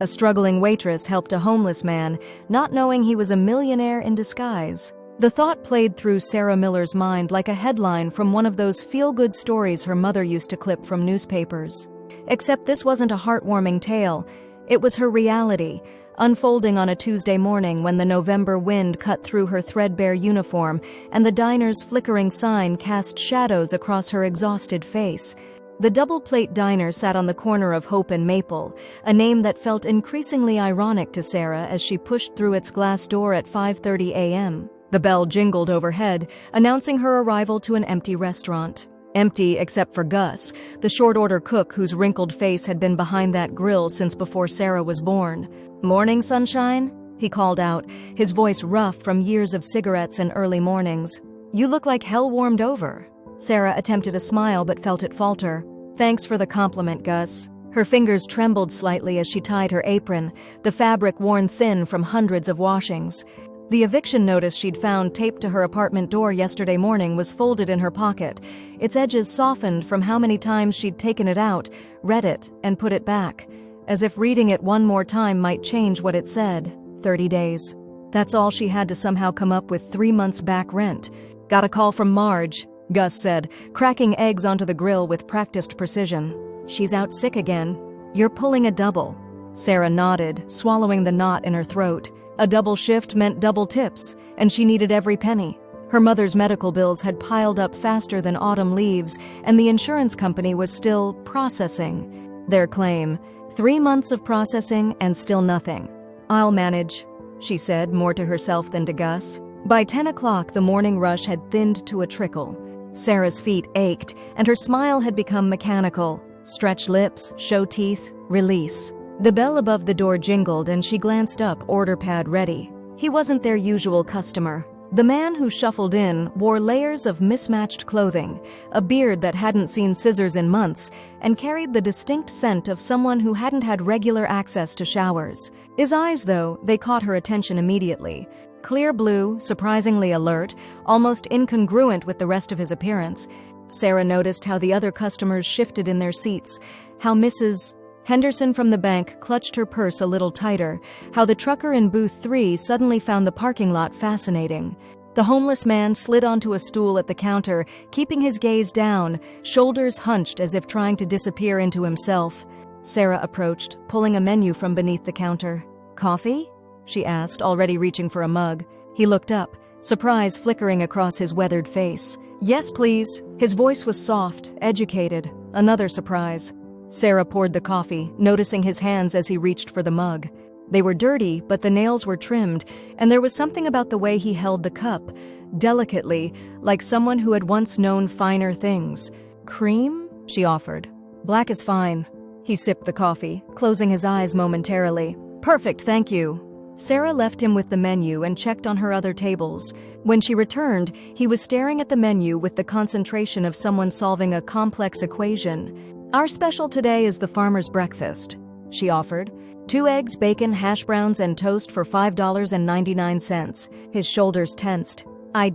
A struggling waitress helped a homeless man, not knowing he was a millionaire in disguise. The thought played through Sarah Miller's mind like a headline from one of those feel-good stories her mother used to clip from newspapers. Except this wasn't a heartwarming tale. It was her reality, unfolding on a Tuesday morning when the November wind cut through her threadbare uniform and the diner's flickering sign cast shadows across her exhausted face. The double-plate diner sat on the corner of Hope and Maple, a name that felt increasingly ironic to Sarah as she pushed through its glass door at 5:30 a.m. The bell jingled overhead, announcing her arrival to an empty restaurant. Empty except for Gus, the short-order cook whose wrinkled face had been behind that grill since before Sarah was born. "Morning, sunshine?" he called out, his voice rough from years of cigarettes and early mornings. "You look like hell warmed over." Sarah attempted a smile but felt it falter. "Thanks for the compliment, Gus." Her fingers trembled slightly as she tied her apron, the fabric worn thin from hundreds of washings. The eviction notice she'd found taped to her apartment door yesterday morning was folded in her pocket, its edges softened from how many times she'd taken it out, read it, and put it back, as if reading it one more time might change what it said. 30 days. That's all she had to somehow come up with 3 months back rent. "Got a call from Marge," Gus said, cracking eggs onto the grill with practiced precision. "She's out sick again." "You're pulling a double." Sarah nodded, swallowing the knot in her throat. A double shift meant double tips, and she needed every penny. Her mother's medical bills had piled up faster than autumn leaves, and the insurance company was still processing their claim. 3 months of processing and still nothing. "I'll manage," she said, more to herself than to Gus. By 10 o'clock, the morning rush had thinned to a trickle. Sarah's feet ached, and her smile had become mechanical. Stretch lips, show teeth, release. The bell above the door jingled and she glanced up, order pad ready. He wasn't their usual customer. The man who shuffled in wore layers of mismatched clothing, a beard that hadn't seen scissors in months, and carried the distinct scent of someone who hadn't had regular access to showers. His eyes, though, they caught her attention immediately. Clear blue, surprisingly alert, almost incongruent with the rest of his appearance. Sarah noticed how the other customers shifted in their seats, how Mrs. Henderson from the bank clutched her purse a little tighter, how the trucker in booth 3 suddenly found the parking lot fascinating. The homeless man slid onto a stool at the counter, keeping his gaze down, shoulders hunched as if trying to disappear into himself. Sarah approached, pulling a menu from beneath the counter. "Coffee?" she asked, already reaching for a mug. He looked up, surprise flickering across his weathered face. "Yes, please." His voice was soft, educated. Another surprise. Sarah poured the coffee, noticing his hands as he reached for the mug. They were dirty, but the nails were trimmed, and there was something about the way he held the cup, delicately, like someone who had once known finer things. "Cream?" she offered. "Black is fine." He sipped the coffee, closing his eyes momentarily. "Perfect, thank you." Sarah left him with the menu and checked on her other tables. When she returned, he was staring at the menu with the concentration of someone solving a complex equation. "Our special today is the farmer's breakfast," she offered. 2 eggs, bacon, hash browns, and toast for $5.99. His shoulders tensed. I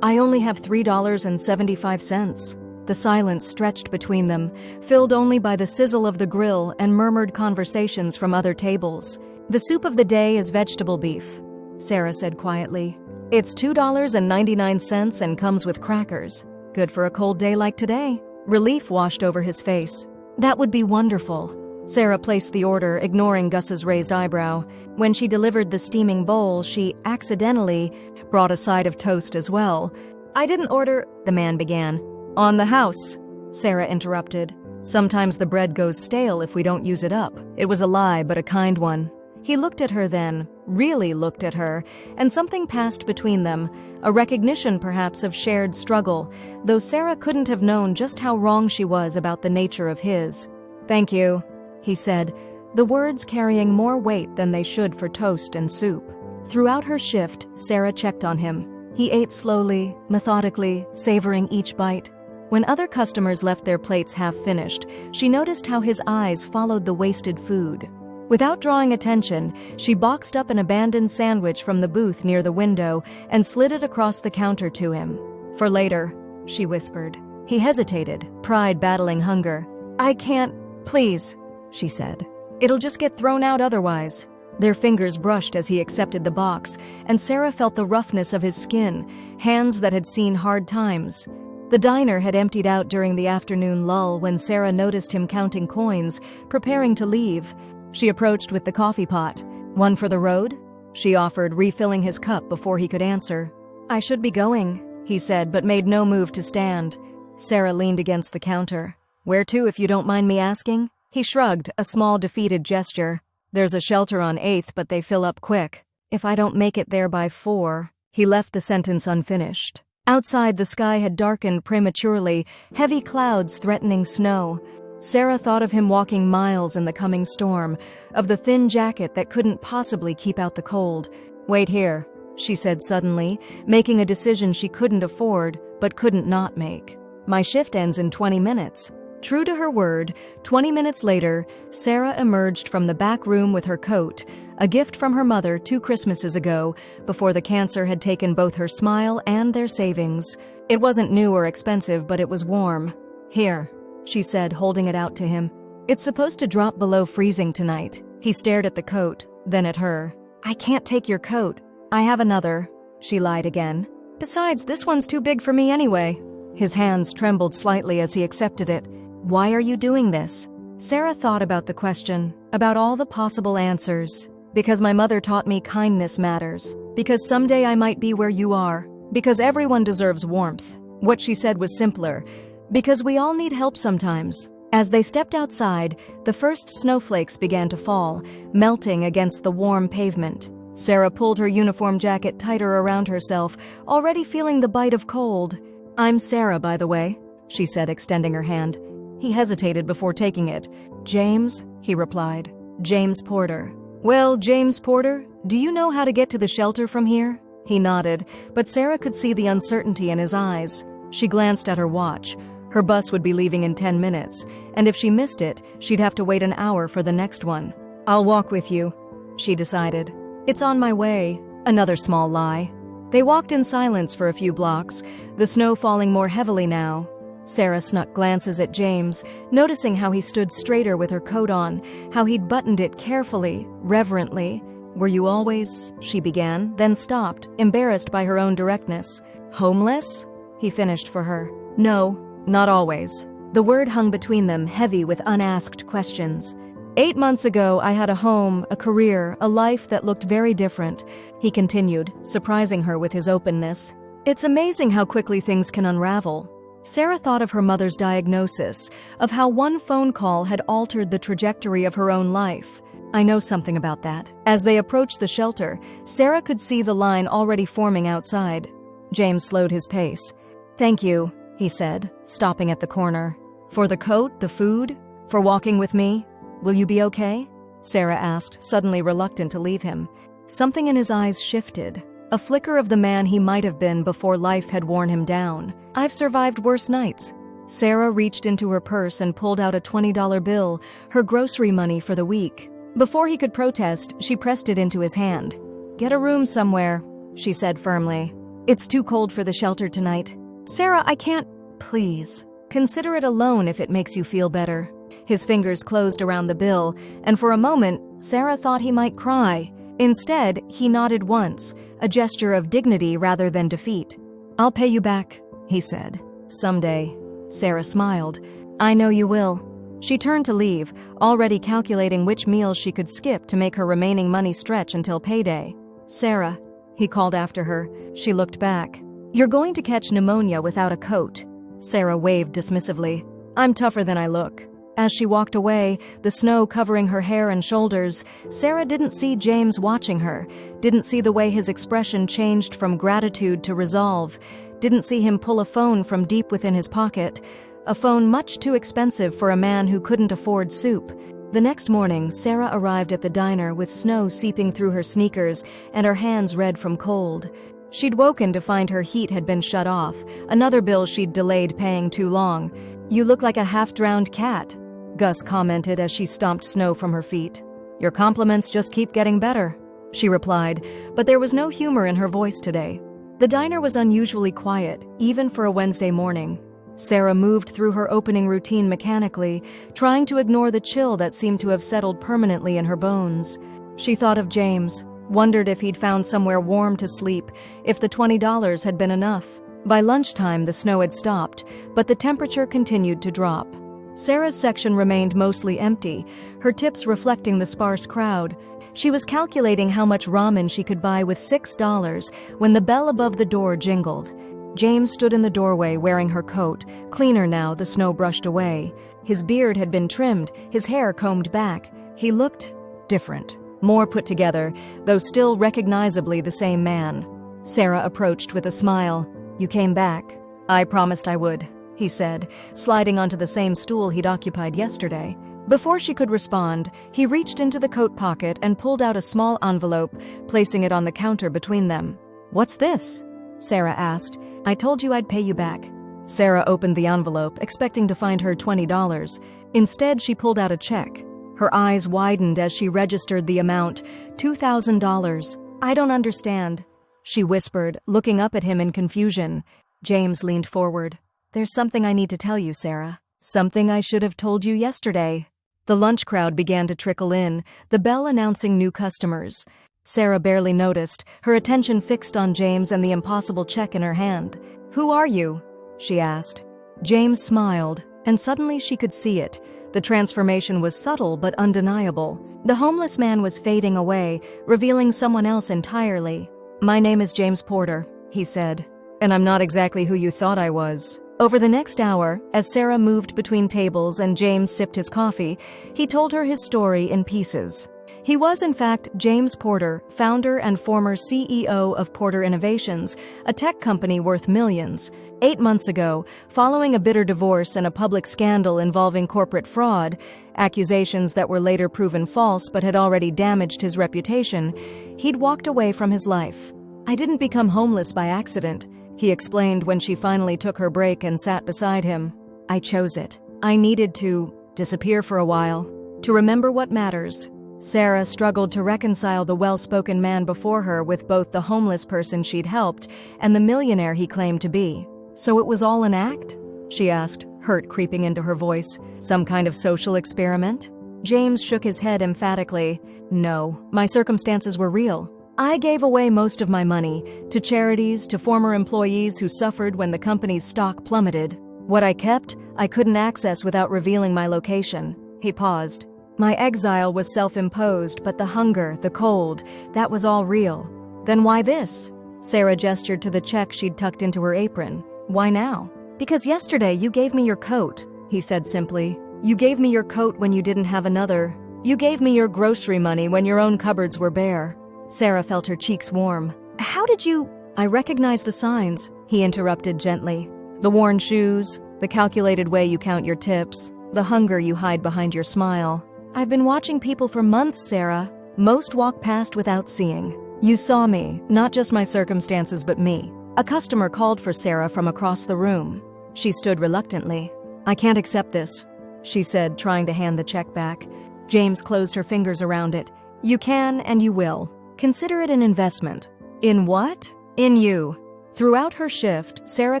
only have $3.75. The silence stretched between them, filled only by the sizzle of the grill and murmured conversations from other tables. "The soup of the day is vegetable beef," Sarah said quietly. "It's $2.99 and comes with crackers. Good for a cold day like today." Relief washed over his face. "That would be wonderful." Sarah placed the order, ignoring Gus's raised eyebrow. When she delivered the steaming bowl, she accidentally brought a side of toast as well. "I didn't order," the man began. "On the house," Sarah interrupted. "Sometimes the bread goes stale if we don't use it up." It was a lie, but a kind one. He looked at her then, really looked at her, and something passed between them, a recognition perhaps of shared struggle, though Sarah couldn't have known just how wrong she was about the nature of his. "Thank you," he said, the words carrying more weight than they should for toast and soup. Throughout her shift, Sarah checked on him. He ate slowly, methodically, savoring each bite. When other customers left their plates half-finished, she noticed how his eyes followed the wasted food. Without drawing attention, she boxed up an abandoned sandwich from the booth near the window and slid it across the counter to him. "For later," she whispered. He hesitated, pride battling hunger. "I can't, please," she said. It'll just get thrown out otherwise." Their fingers brushed as he accepted the box, and Sarah felt the roughness of his skin, hands that had seen hard times. The diner had emptied out during the afternoon lull when Sarah noticed him counting coins, preparing to leave. She approached with the coffee pot. "One for the road?" she offered, refilling his cup before he could answer. "I should be going," he said, but made no move to stand. Sarah leaned against the counter. "Where to, if you don't mind me asking?" He shrugged, a small defeated gesture. "There's a shelter on 8th, but they fill up quick. If I don't make it there by 4, he left the sentence unfinished. Outside, the sky had darkened prematurely, heavy clouds threatening snow. Sarah thought of him walking miles in the coming storm, of the thin jacket that couldn't possibly keep out the cold. "Wait here," she said suddenly, making a decision she couldn't afford, but couldn't not make. "My shift ends in 20 minutes. True to her word, 20 minutes later, Sarah emerged from the back room with her coat, a gift from her mother 2 Christmases ago, before the cancer had taken both her smile and their savings. It wasn't new or expensive, but it was warm. "Here," she said, holding it out to him. "It's supposed to drop below freezing tonight." He stared at the coat, then at her. "I can't take your coat." "I have another," she lied again. "Besides, this one's too big for me anyway." His hands trembled slightly as he accepted it. "Why are you doing this?" Sarah thought about the question, about all the possible answers. "Because my mother taught me kindness matters. Because someday I might be where you are. Because everyone deserves warmth." What she said was simpler. "Because we all need help sometimes." As they stepped outside, the first snowflakes began to fall, melting against the warm pavement. Sarah pulled her uniform jacket tighter around herself, already feeling the bite of cold. "I'm Sarah, by the way," she said, extending her hand. He hesitated before taking it. "James," he replied. "James Porter." "Well, James Porter, do you know how to get to the shelter from here?" He nodded, but Sarah could see the uncertainty in his eyes. She glanced at her watch. Her bus would be leaving in 10 minutes, and if she missed it, she'd have to wait an hour for the next one. "I'll walk with you," she decided. "It's on my way." Another small lie. They walked in silence for a few blocks, the snow falling more heavily now. Sarah snuck glances at James, noticing how he stood straighter with her coat on, how he'd buttoned it carefully, reverently. "Were you always—" she began, then stopped, embarrassed by her own directness. "Homeless?" he finished for her. "No, not always." The word hung between them, heavy with unasked questions. 8 months ago, I had a home, a career, a life that looked very different," he continued, surprising her with his openness. "It's amazing how quickly things can unravel." Sarah thought of her mother's diagnosis, of how one phone call had altered the trajectory of her own life. "I know something about that." As they approached the shelter, Sarah could see the line already forming outside. James slowed his pace. "Thank you," he said, stopping at the corner. "For the coat, the food? For walking with me? Will you be okay?" Sarah asked, suddenly reluctant to leave him. Something in his eyes shifted. A flicker of the man he might have been before life had worn him down. "I've survived worse nights." Sarah reached into her purse and pulled out a $20 bill, her grocery money for the week. Before he could protest, she pressed it into his hand. "Get a room somewhere," she said firmly. "It's too cold for the shelter tonight." "Sarah, I can't—" "Please, consider it a loan if it makes you feel better." His fingers closed around the bill, and for a moment, Sarah thought he might cry. Instead, he nodded once, a gesture of dignity rather than defeat. "I'll pay you back," he said. "Someday." Sarah smiled. "I know you will." She turned to leave, already calculating which meals she could skip to make her remaining money stretch until payday. "Sarah," he called after her. She looked back. "You're going to catch pneumonia without a coat." Sarah waved dismissively. "I'm tougher than I look." As she walked away, the snow covering her hair and shoulders, Sarah didn't see James watching her, didn't see the way his expression changed from gratitude to resolve, didn't see him pull a phone from deep within his pocket, a phone much too expensive for a man who couldn't afford soup. The next morning, Sarah arrived at the diner with snow seeping through her sneakers and her hands red from cold. She'd woken to find her heat had been shut off, another bill she'd delayed paying too long. "You look like a half-drowned cat," Gus commented as she stomped snow from her feet. "Your compliments just keep getting better," she replied, but there was no humor in her voice today. The diner was unusually quiet, even for a Wednesday morning. Sarah moved through her opening routine mechanically, trying to ignore the chill that seemed to have settled permanently in her bones. She thought of James, wondered if he'd found somewhere warm to sleep, if the $20 had been enough. By lunchtime, the snow had stopped, but the temperature continued to drop. Sarah's section remained mostly empty, her tips reflecting the sparse crowd. She was calculating how much ramen she could buy with $6 when the bell above the door jingled. James stood in the doorway wearing her coat, cleaner now, the snow brushed away. His beard had been trimmed, his hair combed back. He looked different, more put together, though still recognizably the same man. Sarah approached with a smile. "You came back." "I promised I would," he said, sliding onto the same stool he'd occupied yesterday. Before she could respond, he reached into the coat pocket and pulled out a small envelope, placing it on the counter between them. "What's this?" Sarah asked. "I told you I'd pay you back." Sarah opened the envelope, expecting to find her $20. Instead, she pulled out a check. Her eyes widened as she registered the amount, $2,000. "I don't understand," she whispered, looking up at him in confusion. James leaned forward. "There's something I need to tell you, Sarah. Something I should have told you yesterday." The lunch crowd began to trickle in, the bell announcing new customers. Sarah barely noticed, her attention fixed on James and the impossible check in her hand. "Who are you?" she asked. James smiled, and suddenly she could see it. The transformation was subtle but undeniable. The homeless man was fading away, revealing someone else entirely. "My name is James Porter," he said, "and I'm not exactly who you thought I was." Over the next hour, as Sarah moved between tables and James sipped his coffee, he told her his story in pieces. He was, in fact, James Porter, founder and former CEO of Porter Innovations, a tech company worth millions. 8 months ago, following a bitter divorce and a public scandal involving corporate fraud, accusations that were later proven false but had already damaged his reputation, he'd walked away from his life. "I didn't become homeless by accident," he explained when she finally took her break and sat beside him. "I chose it. I needed to disappear for a while, to remember what matters." Sarah struggled to reconcile the well-spoken man before her with both the homeless person she'd helped and the millionaire he claimed to be. "So it was all an act?" she asked, hurt creeping into her voice. "Some kind of social experiment?" James shook his head emphatically. "No, my circumstances were real. I gave away most of my money, to charities, to former employees who suffered when the company's stock plummeted. What I kept, I couldn't access without revealing my location." He paused. "My exile was self-imposed, but the hunger, the cold, that was all real." "Then why this?" Sarah gestured to the check she'd tucked into her apron. "Why now?" "Because yesterday you gave me your coat," he said simply. "You gave me your coat when you didn't have another. You gave me your grocery money when your own cupboards were bare." Sarah felt her cheeks warm. "How did you—" "I recognize the signs," he interrupted gently. "The worn shoes, the calculated way you count your tips, the hunger you hide behind your smile. I've been watching people for months, Sarah. Most walk past without seeing. You saw me, not just my circumstances, but me." A customer called for Sarah from across the room. She stood reluctantly. "I can't accept this," she said, trying to hand the check back. James closed her fingers around it. "You can and you will. Consider it an investment." "In what?" "In you." Throughout her shift, Sarah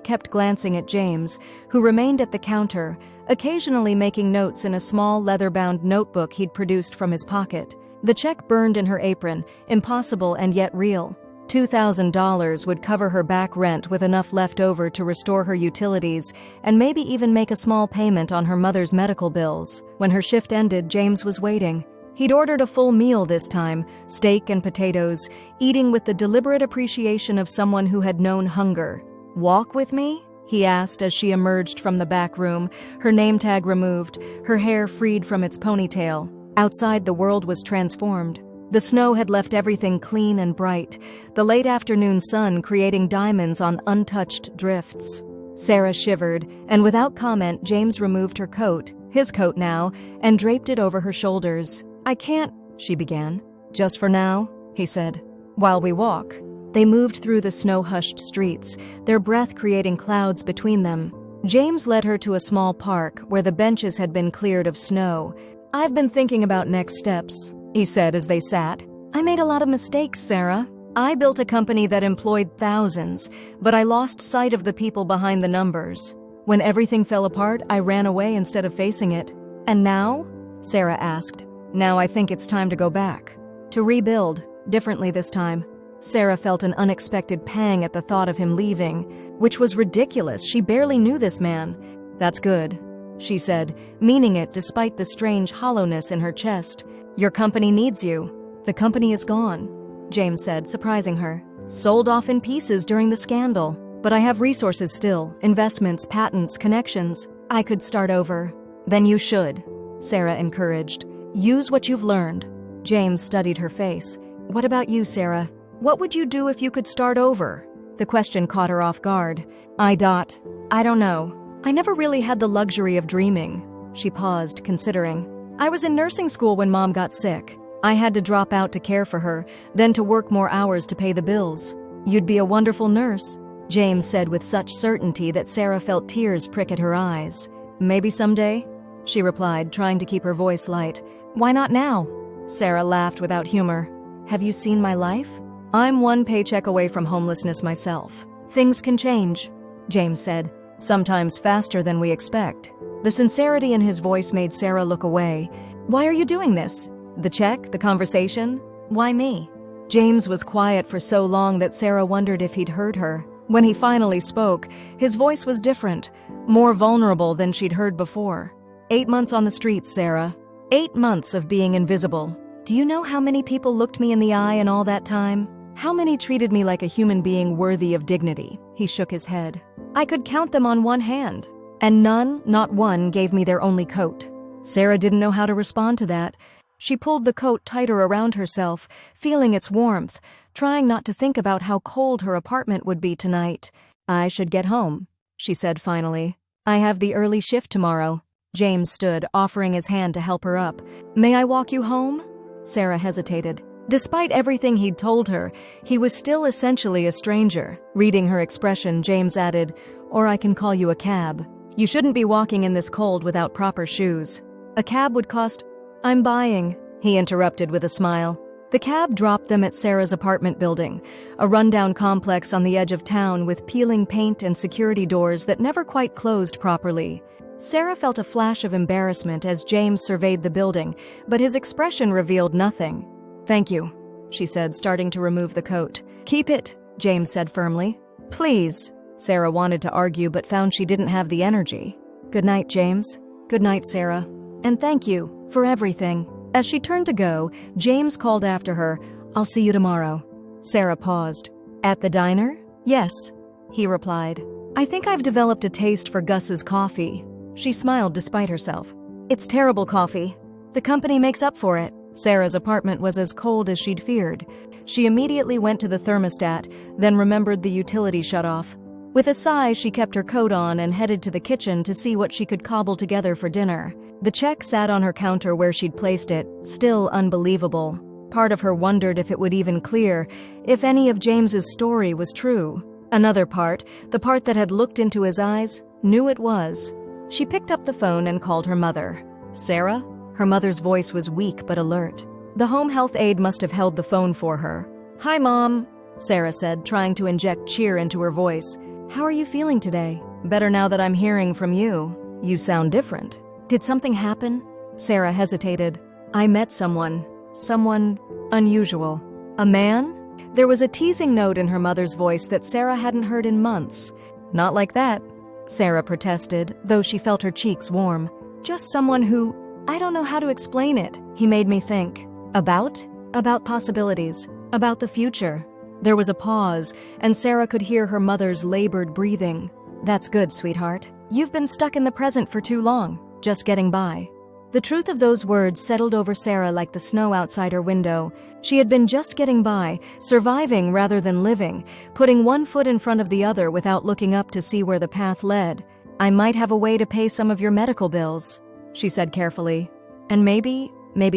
kept glancing at James, who remained at the counter, occasionally making notes in a small leather-bound notebook he'd produced from his pocket. The check burned in her apron, impossible and yet real. $2,000 would cover her back rent with enough left over to restore her utilities and maybe even make a small payment on her mother's medical bills. When her shift ended, James was waiting. He'd ordered a full meal this time, steak and potatoes, eating with the deliberate appreciation of someone who had known hunger. "Walk with me?" he asked as she emerged from the back room, her name tag removed, her hair freed from its ponytail. Outside, the world was transformed. The snow had left everything clean and bright, the late afternoon sun creating diamonds on untouched drifts. Sarah shivered, and without comment, James removed her coat, his coat now, and draped it over her shoulders. "I can't," she began. "Just for now," he said. "While we walk." They moved through the snow-hushed streets, their breath creating clouds between them. James led her to a small park where the benches had been cleared of snow. "I've been thinking about next steps," he said as they sat. "I made a lot of mistakes, Sarah. I built a company that employed thousands, but I lost sight of the people behind the numbers. When everything fell apart, I ran away instead of facing it. And now? Sarah asked. Now I think it's time to go back. To rebuild, differently this time. Sarah felt an unexpected pang at the thought of him leaving, which was ridiculous. She barely knew this man. That's good, she said, meaning it despite the strange hollowness in her chest. Your company needs you. The company is gone, James said, surprising her. Sold off in pieces during the scandal. But I have resources still, investments, patents, connections. I could start over. Then you should, Sarah encouraged. Use what you've learned. James studied her face. What about you, Sarah? What would you do if you could start over? The question caught her off guard. I don't know. I never really had the luxury of dreaming. She paused, considering. I was in nursing school when Mom got sick. I had to drop out to care for her, then to work more hours to pay the bills. You'd be a wonderful nurse, James said with such certainty that Sarah felt tears prick at her eyes. Maybe someday, she replied, trying to keep her voice light. Why not now? Sarah laughed without humor. Have you seen my life? I'm one paycheck away from homelessness myself. Things can change, James said, sometimes faster than we expect. The sincerity in his voice made Sarah look away. Why are you doing this? The check? The conversation? Why me? James was quiet for so long that Sarah wondered if he'd heard her. When he finally spoke, his voice was different, more vulnerable than she'd heard before. 8 months on the streets, Sarah. 8 months of being invisible. Do you know how many people looked me in the eye in all that time? How many treated me like a human being worthy of dignity? He shook his head. I could count them on one hand. And none, not one, gave me their only coat. Sarah didn't know how to respond to that. She pulled the coat tighter around herself, feeling its warmth, trying not to think about how cold her apartment would be tonight. I should get home, she said finally. I have the early shift tomorrow. James stood, offering his hand to help her up. May I walk you home? Sarah hesitated. Despite everything he'd told her, he was still essentially a stranger. Reading her expression, James added, Or I can call you a cab. You shouldn't be walking in this cold without proper shoes. A cab would cost— I'm buying, he interrupted with a smile. The cab dropped them at Sarah's apartment building, a rundown complex on the edge of town with peeling paint and security doors that never quite closed properly. Sarah felt a flash of embarrassment as James surveyed the building, but his expression revealed nothing. Thank you, she said, starting to remove the coat. Keep it, James said firmly. Please. Sarah wanted to argue but found she didn't have the energy. Good night, James. Good night, Sarah. And thank you for everything. As she turned to go, James called after her, I'll see you tomorrow. Sarah paused. At the diner? Yes, he replied. I think I've developed a taste for Gus's coffee. She smiled despite herself. It's terrible coffee. The company makes up for it. Sarah's apartment was as cold as she'd feared. She immediately went to the thermostat, then remembered the utility shut-off. With a sigh, she kept her coat on and headed to the kitchen to see what she could cobble together for dinner. The check sat on her counter where she'd placed it, still unbelievable. Part of her wondered if it would even clear, if any of James's story was true. Another part, the part that had looked into his eyes, knew it was. She picked up the phone and called her mother. Sarah? Her mother's voice was weak but alert. The home health aide must have held the phone for her. Hi, Mom, Sarah said, trying to inject cheer into her voice. How are you feeling today? Better now that I'm hearing from you. You sound different. Did something happen? Sarah hesitated. I met someone unusual. A man? There was a teasing note in her mother's voice that Sarah hadn't heard in months. Not like that, Sarah protested, though she felt her cheeks warm. Just someone who— I don't know how to explain it. He made me think. About possibilities. About the future. There was a pause, and Sarah could hear her mother's labored breathing. That's good, sweetheart. You've been stuck in the present for too long, just getting by. The truth of those words settled over Sarah like the snow outside her window. She had been just getting by, surviving rather than living, putting one foot in front of the other without looking up to see where the path led. I might have a way to pay some of your medical bills, she said carefully. And maybe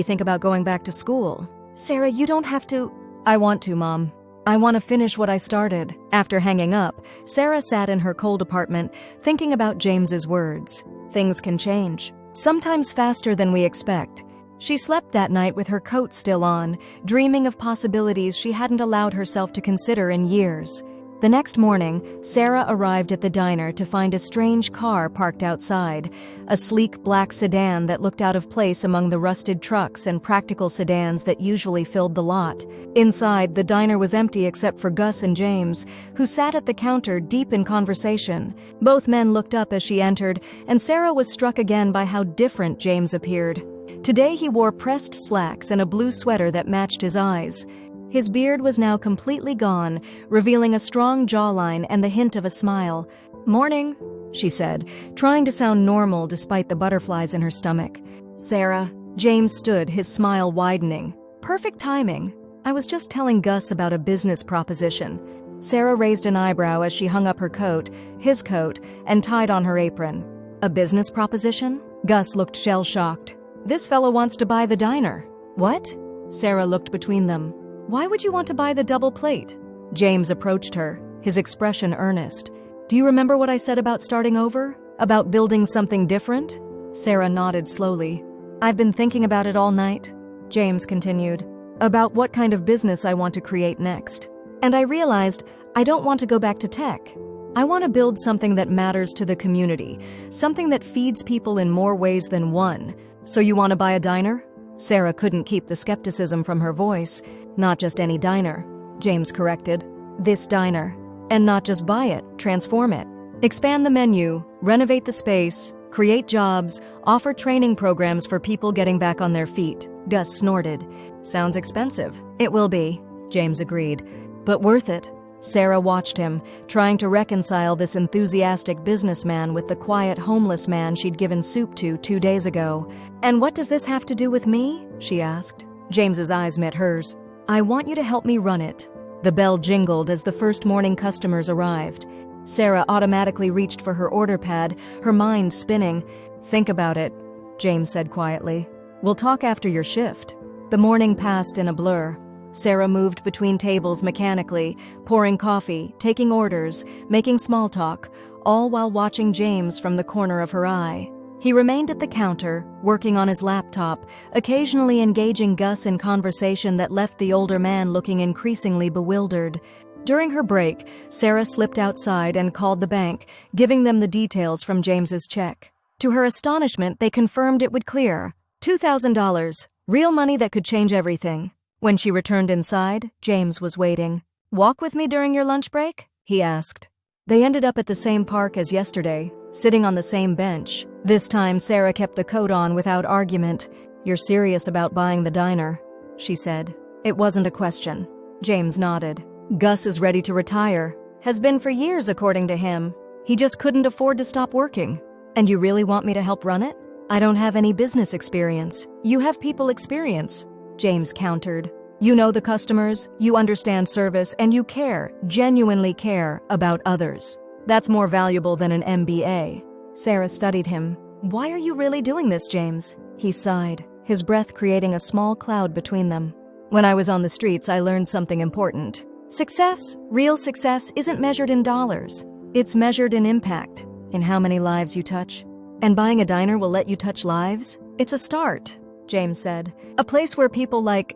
think about going back to school. Sarah, you don't have to— I want to, Mom. I want to finish what I started. After hanging up, Sarah sat in her cold apartment, thinking about James's words. Things can change, sometimes faster than we expect. She slept that night with her coat still on, dreaming of possibilities she hadn't allowed herself to consider in years. The next morning, Sarah arrived at the diner to find a strange car parked outside, a sleek black sedan that looked out of place among the rusted trucks and practical sedans that usually filled the lot. Inside, the diner was empty except for Gus and James, who sat at the counter deep in conversation. Both men looked up as she entered, and Sarah was struck again by how different James appeared. Today he wore pressed slacks and a blue sweater that matched his eyes. His beard was now completely gone, revealing a strong jawline and the hint of a smile. "Morning," she said, trying to sound normal despite the butterflies in her stomach. "Sarah." James stood, his smile widening. "Perfect timing. I was just telling Gus about a business proposition." Sarah raised an eyebrow as she hung up her coat, his coat, and tied on her apron. "A business proposition?" Gus looked shell-shocked. "This fellow wants to buy the diner." "What?" Sarah looked between them. "Why would you want to buy the double plate?" James approached her, his expression earnest. "Do you remember what I said about starting over? About building something different?" Sarah nodded slowly. "I've been thinking about it all night," James continued. "About what kind of business I want to create next. And I realized I don't want to go back to tech. I want to build something that matters to the community, something that feeds people in more ways than one. So you want to buy a diner?" Sarah couldn't keep the skepticism from her voice. "Not just any diner," James corrected. "This diner. And not just buy it, transform it. Expand the menu, renovate the space, create jobs, offer training programs for people getting back on their feet." Gus snorted. "Sounds expensive." "It will be," James agreed. "But worth it." Sarah watched him, trying to reconcile this enthusiastic businessman with the quiet homeless man she'd given soup to 2 days ago. "And what does this have to do with me?" she asked. James's eyes met hers. "I want you to help me run it." The bell jingled as the first morning customers arrived. Sarah automatically reached for her order pad, her mind spinning. "Think about it," James said quietly. "We'll talk after your shift." The morning passed in a blur. Sarah moved between tables mechanically, pouring coffee, taking orders, making small talk, all while watching James from the corner of her eye. He remained at the counter, working on his laptop, occasionally engaging Gus in conversation that left the older man looking increasingly bewildered. During her break, Sarah slipped outside and called the bank, giving them the details from James's check. To her astonishment, they confirmed it would clear. $2,000, real money that could change everything. When she returned inside, James was waiting. "Walk with me during your lunch break?" he asked. They ended up at the same park as yesterday, sitting on the same bench. This time, Sarah kept the coat on without argument. "You're serious about buying the diner," she said. It wasn't a question. James nodded. "Gus is ready to retire. Has been for years, according to him. He just couldn't afford to stop working. And you really want me to help run it?" "I don't have any business experience." "You have people experience," James countered. "You know the customers, you understand service, and you care, genuinely care, about others. That's more valuable than an MBA. Sarah studied him. "Why are you really doing this, James?" He sighed, his breath creating a small cloud between them. "When I was on the streets, I learned something important. Success, real success, isn't measured in dollars. It's measured in impact, in how many lives you touch. And buying a diner will let you touch lives? It's a start," James said. "A place where people like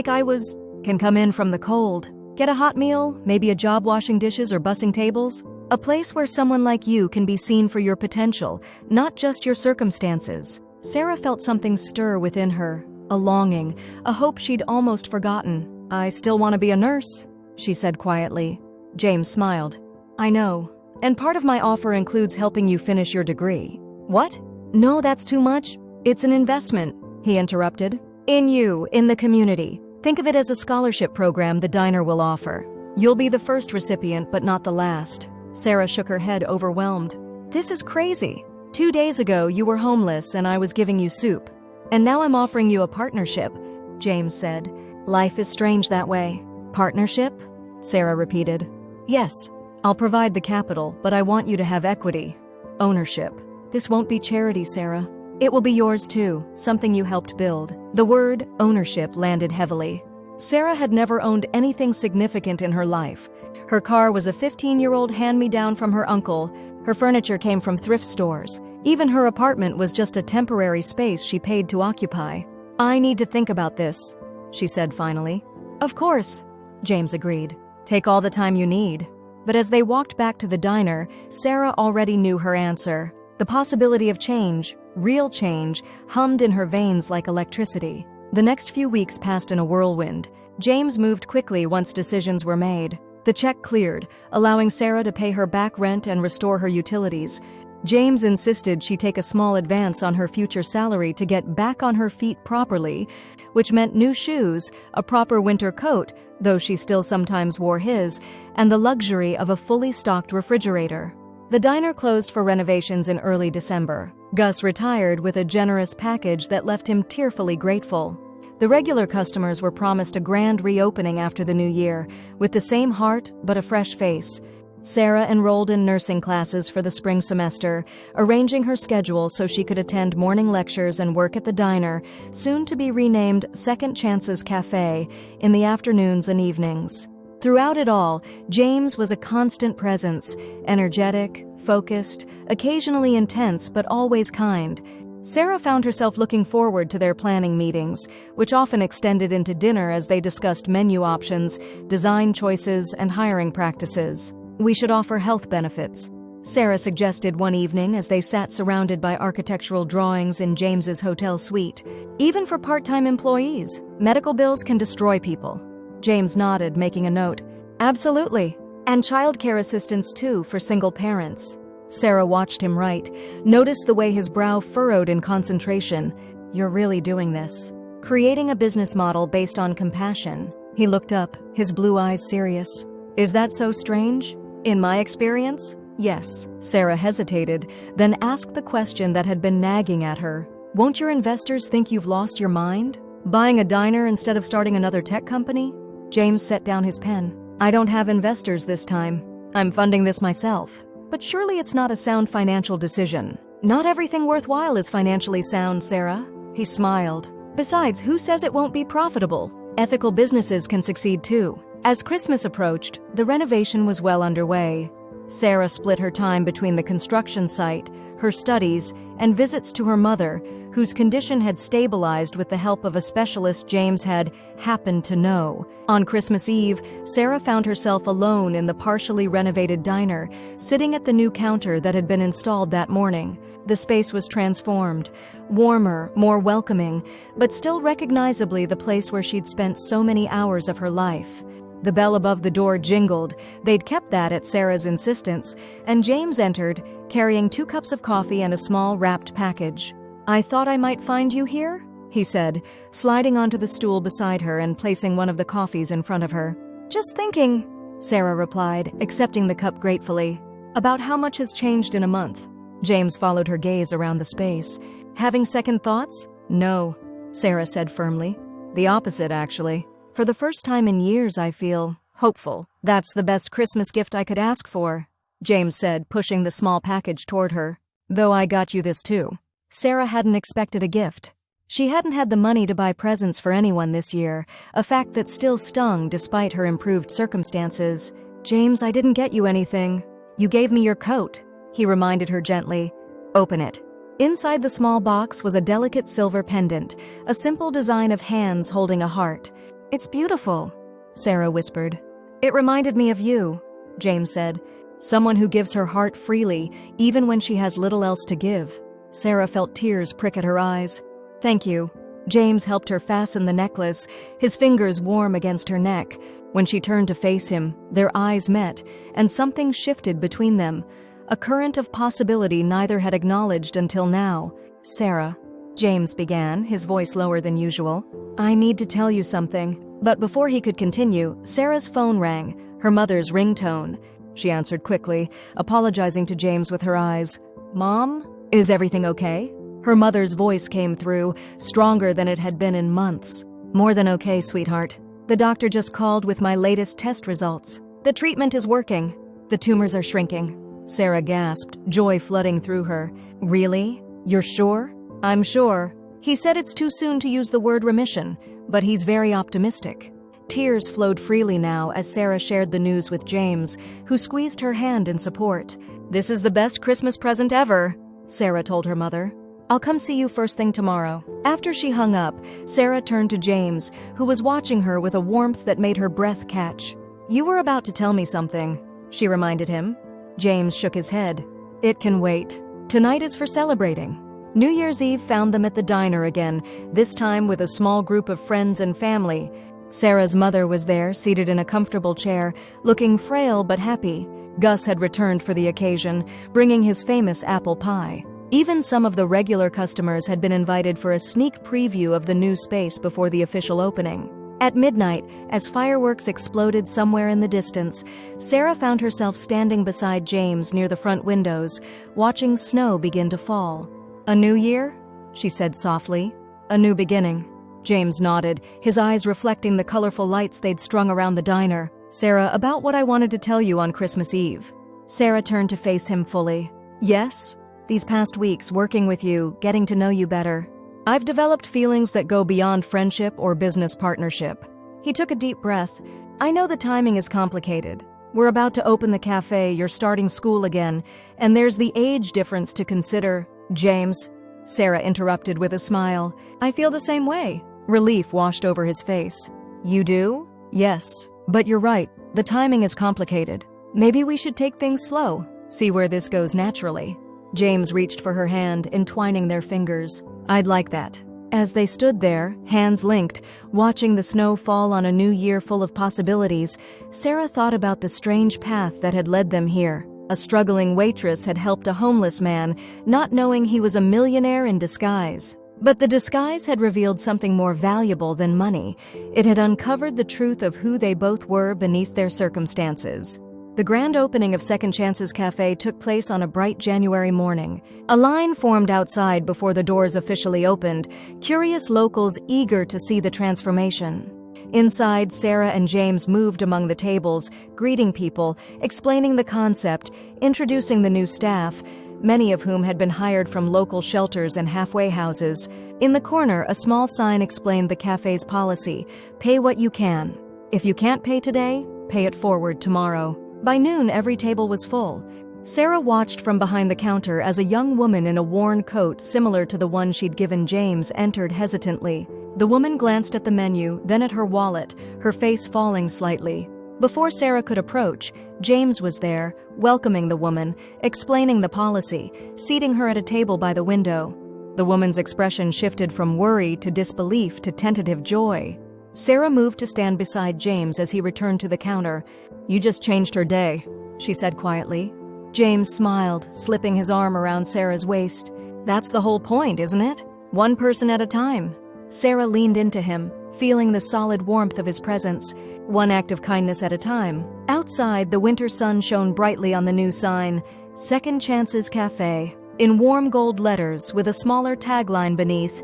I was, can come in from the cold, get a hot meal, maybe a job washing dishes or bussing tables. A place where someone like you can be seen for your potential, not just your circumstances." Sarah felt something stir within her, a longing, a hope she'd almost forgotten. "I still want to be a nurse," she said quietly. James smiled. "I know. And part of my offer includes helping you finish your degree." "What?" "No, that's too much. It's an investment," he interrupted. "In you, in the community. Think of it as a scholarship program the diner will offer. You'll be the first recipient, but not the last." Sarah shook her head, overwhelmed. "This is crazy. 2 days ago, you were homeless and I was giving you soup. And now I'm offering you a partnership," James said. "Life is strange that way." "Partnership?" Sarah repeated. "Yes. I'll provide the capital, but I want you to have equity. Ownership. This won't be charity, Sarah. It will be yours too, something you helped build." The word ownership landed heavily. Sarah had never owned anything significant in her life. Her car was a 15-year-old hand-me-down from her uncle. Her furniture came from thrift stores. Even her apartment was just a temporary space she paid to occupy. "I need to think about this," she said finally. "Of course," James agreed. "Take all the time you need." But as they walked back to the diner, Sarah already knew her answer. The possibility of change, real change, hummed in her veins like electricity. The next few weeks passed in a whirlwind. James moved quickly once decisions were made. The check cleared, allowing Sarah to pay her back rent and restore her utilities. James insisted she take a small advance on her future salary to get back on her feet properly, which meant new shoes, a proper winter coat, though she still sometimes wore his, and the luxury of a fully stocked refrigerator. The diner closed for renovations in early December. Gus retired with a generous package that left him tearfully grateful. The regular customers were promised a grand reopening after the new year, with the same heart but a fresh face. Sarah enrolled in nursing classes for the spring semester, arranging her schedule so she could attend morning lectures and work at the diner, soon to be renamed Second Chances Cafe, in the afternoons and evenings. Throughout it all, James was a constant presence, energetic, focused, occasionally intense but always kind. Sarah found herself looking forward to their planning meetings, which often extended into dinner as they discussed menu options, design choices, and hiring practices. "We should offer health benefits," Sarah suggested one evening as they sat surrounded by architectural drawings in James's hotel suite. "Even for part-time employees, medical bills can destroy people." James nodded, making a note. "Absolutely. And childcare assistance too for single parents." Sarah watched him write, noticed the way his brow furrowed in concentration. "You're really doing this. Creating a business model based on compassion." He looked up, his blue eyes serious. "Is that so strange? In my experience, yes." Sarah hesitated, then asked the question that had been nagging at her. "Won't your investors think you've lost your mind? Buying a diner instead of starting another tech company?" James set down his pen. "I don't have investors this time. I'm funding this myself. But surely it's not a sound financial decision." "Not everything worthwhile is financially sound, Sarah." He smiled. "Besides, who says it won't be profitable? Ethical businesses can succeed too." As Christmas approached, the renovation was well underway. Sarah split her time between the construction site, her studies, and visits to her mother, whose condition had stabilized with the help of a specialist James had happened to know. On Christmas Eve, Sarah found herself alone in the partially renovated diner, sitting at the new counter that had been installed that morning. The space was transformed, warmer, more welcoming, but still recognizably the place where she'd spent so many hours of her life. The bell above the door jingled. They'd kept that at Sarah's insistence, and James entered, carrying 2 cups of coffee and a small wrapped package. "I thought I might find you here," he said, sliding onto the stool beside her and placing one of the coffees in front of her. "Just thinking," Sarah replied, accepting the cup gratefully. "About how much has changed in a month." James followed her gaze around the space. "Having second thoughts?" "No," Sarah said firmly. "The opposite, actually. For the first time in years, I feel hopeful. That's the best Christmas gift I could ask for," James said, pushing the small package toward her. "Though I got you this too." Sarah hadn't expected a gift. She hadn't had the money to buy presents for anyone this year, a fact that still stung despite her improved circumstances. "James, I didn't get you anything. You gave me your coat," he reminded her gently. "Open it." Inside the small box was a delicate silver pendant, a simple design of hands holding a heart. "It's beautiful," Sarah whispered. "It reminded me of you," James said. "Someone who gives her heart freely, even when she has little else to give." Sarah felt tears prick at her eyes. "Thank you." James helped her fasten the necklace, his fingers warm against her neck. When she turned to face him, their eyes met, and something shifted between them, a current of possibility neither had acknowledged until now. "Sarah," James began, his voice lower than usual, "I need to tell you something." But before he could continue, Sarah's phone rang, her mother's ringtone. She answered quickly, apologizing to James with her eyes. "Mom, is everything okay?" Her mother's voice came through, stronger than it had been in months. "More than okay, sweetheart. The doctor just called with my latest test results. The treatment is working. The tumors are shrinking." Sarah gasped, joy flooding through her. "Really? You're sure?" "I'm sure. He said it's too soon to use the word remission, but he's very optimistic." Tears flowed freely now as Sarah shared the news with James, who squeezed her hand in support. "This is the best Christmas present ever," Sarah told her mother. "I'll come see you first thing tomorrow." After she hung up, Sarah turned to James, who was watching her with a warmth that made her breath catch. "You were about to tell me something." she reminded him. James shook his head. It can wait. Tonight is for celebrating. New Year's Eve found them at the diner again, this time with a small group of friends and family. Sarah's mother was there, seated in a comfortable chair, looking frail but happy. Gus had returned for the occasion, bringing his famous apple pie. Even some of the regular customers had been invited for a sneak preview of the new space before the official opening. At midnight, as fireworks exploded somewhere in the distance, Sarah found herself standing beside James near the front windows, watching snow begin to fall. "A new year?" she said softly. "A new beginning." James nodded, his eyes reflecting the colorful lights they'd strung around the diner. "Sarah, about what I wanted to tell you on Christmas Eve." Sarah turned to face him fully. "Yes? These past weeks, working with you, getting to know you better, I've developed feelings that go beyond friendship or business partnership." He took a deep breath. "I know the timing is complicated. We're about to open the cafe, you're starting school again, and there's the age difference to consider." "James," Sarah interrupted with a smile. "I feel the same way." Relief washed over his face. "You do?" "Yes. But you're right. The timing is complicated. Maybe we should take things slow, see where this goes naturally." James reached for her hand, entwining their fingers. "I'd like that." As they stood there, hands linked, watching the snow fall on a new year full of possibilities, Sarah thought about the strange path that had led them here. A struggling waitress had helped a homeless man, not knowing he was a millionaire in disguise. But the disguise had revealed something more valuable than money. It had uncovered the truth of who they both were beneath their circumstances. The grand opening of Second Chances Cafe took place on a bright January morning. A line formed outside before the doors officially opened, curious locals eager to see the transformation. Inside, Sarah and James moved among the tables, greeting people, explaining the concept, introducing the new staff, many of whom had been hired from local shelters and halfway houses. In the corner, a small sign explained the cafe's policy: pay what you can. If you can't pay today, pay it forward tomorrow. By noon, every table was full. Sarah watched from behind the counter as a young woman in a worn coat similar to the one she'd given James entered hesitantly. The woman glanced at the menu, then at her wallet, her face falling slightly. Before Sarah could approach, James was there, welcoming the woman, explaining the policy, seating her at a table by the window. The woman's expression shifted from worry to disbelief to tentative joy. Sarah moved to stand beside James as he returned to the counter. "You just changed her day," she said quietly. James smiled, slipping his arm around Sarah's waist. "That's the whole point, isn't it? One person at a time." Sarah leaned into him, feeling the solid warmth of his presence. One act of kindness at a time. Outside, the winter sun shone brightly on the new sign, Second Chances Cafe, in warm gold letters with a smaller tagline beneath,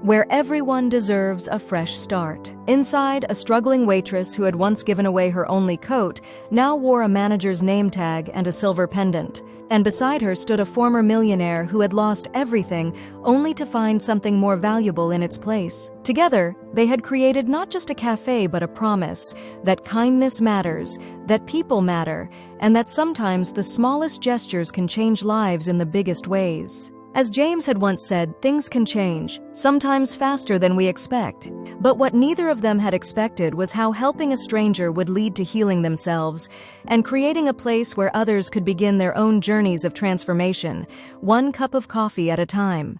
"Where everyone deserves a fresh start." Inside, a struggling waitress who had once given away her only coat now wore a manager's name tag and a silver pendant. And beside her stood a former millionaire who had lost everything only to find something more valuable in its place. Together, they had created not just a cafe but a promise that kindness matters, that people matter, and that sometimes the smallest gestures can change lives in the biggest ways. As James had once said, things can change, sometimes faster than we expect. But what neither of them had expected was how helping a stranger would lead to healing themselves and creating a place where others could begin their own journeys of transformation, one cup of coffee at a time.